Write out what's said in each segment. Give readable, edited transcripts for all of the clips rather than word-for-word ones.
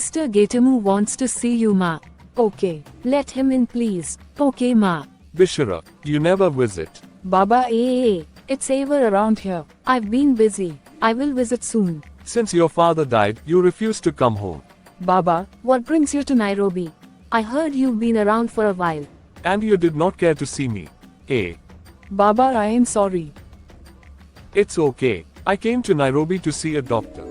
Mr. Getamu wants to see you, ma. Okay. Let him in, please. Okay, ma. Bishara, you never visit. Baba, it's ever around here. I've been busy. I will visit soon. Since your father died, you refused to come home. Baba, What brings you to Nairobi? I heard you've been around for a while. And you did not care to see me. Baba, I am sorry. It's okay. I came to Nairobi to see a doctor.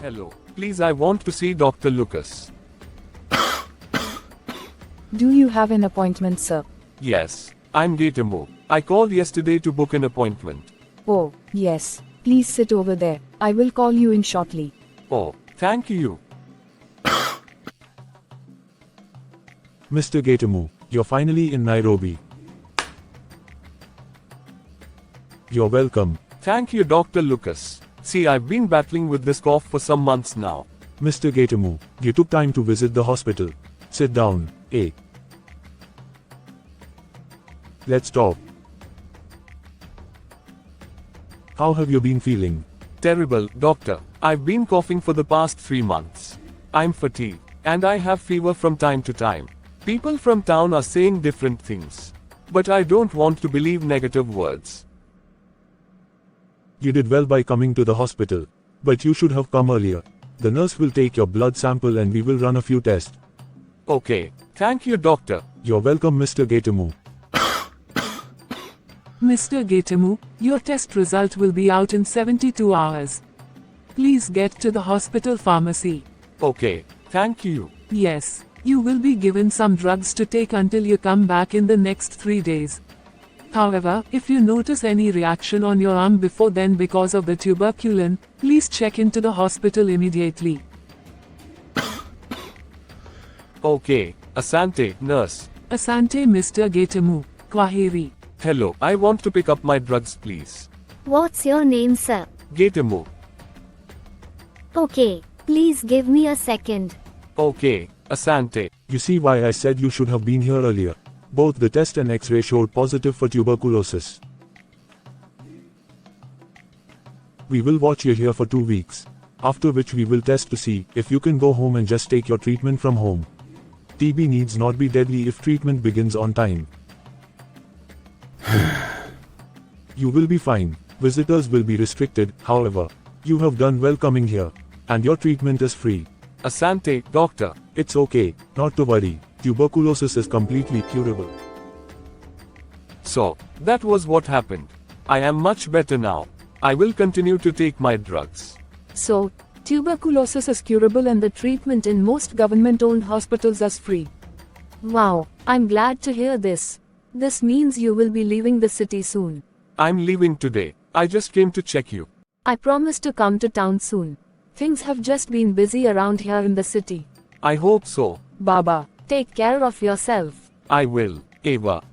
Hello. Please, I want to see Dr. Lucas. Do you have an appointment, sir? Yes. I'm Getamu. I called yesterday to book an appointment. Oh, yes. Please sit over there. I will call you in shortly. Oh, thank you. Mr. Getamu, you're finally in Nairobi. You're welcome. Thank you, Dr. Lucas. See, I've been battling with this cough for some months now. Mr. Getamu, you took time to visit the hospital. Sit down, Let's talk. How have you been feeling? Terrible, doctor. I've been coughing for the past 3 months. I'm fatigued, and I have fever from time to time. People from town are saying different things. But I don't want to believe negative words. You did well by coming to the hospital. But you should have come earlier. The nurse will take your blood sample and we will run a few tests. Okay. Thank you, doctor. You're welcome, Mr. Getamu. Mr. Getamu, your test result will be out in 72 hours. Please get to the hospital pharmacy. Okay. Thank you. Yes, you will be given some drugs to take until you come back in the next 3 days. However, if you notice any reaction on your arm before then because of the tuberculin, please check into the hospital immediately. Okay. Asante, nurse. Asante, Mr. Getamu. Kwaheri. Hello. I want to pick up my drugs, please. What's your name, sir? Getamu. Okay, please give me a second. Okay. Asante. You see why I said you should have been here earlier. Both the test and X-ray showed positive for tuberculosis. We will watch you here for 2 weeks. After which we will test to see if you can go home and just take your treatment from home. TB needs not be deadly if treatment begins on time. You will be fine. Visitors will be restricted, however. You have done well coming here. And your treatment is free. Asante, doctor. It's okay, not to worry. Tuberculosis is completely curable. So, that was what happened. I am much better now. I will continue to take my drugs. So, tuberculosis is curable and the treatment in most government-owned hospitals is free. Wow, I'm glad to hear this. This means you will be leaving the city soon. I'm leaving today. I just came to check you. I promise to come to town soon. Things have just been busy around here in the city. I hope so. Baba, Take care of yourself. I will, Eva.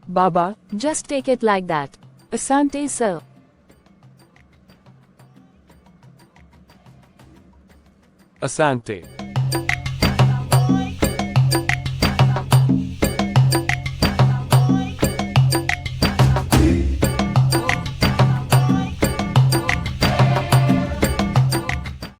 Baba, Just take it like that. Asante, Sir. Asante.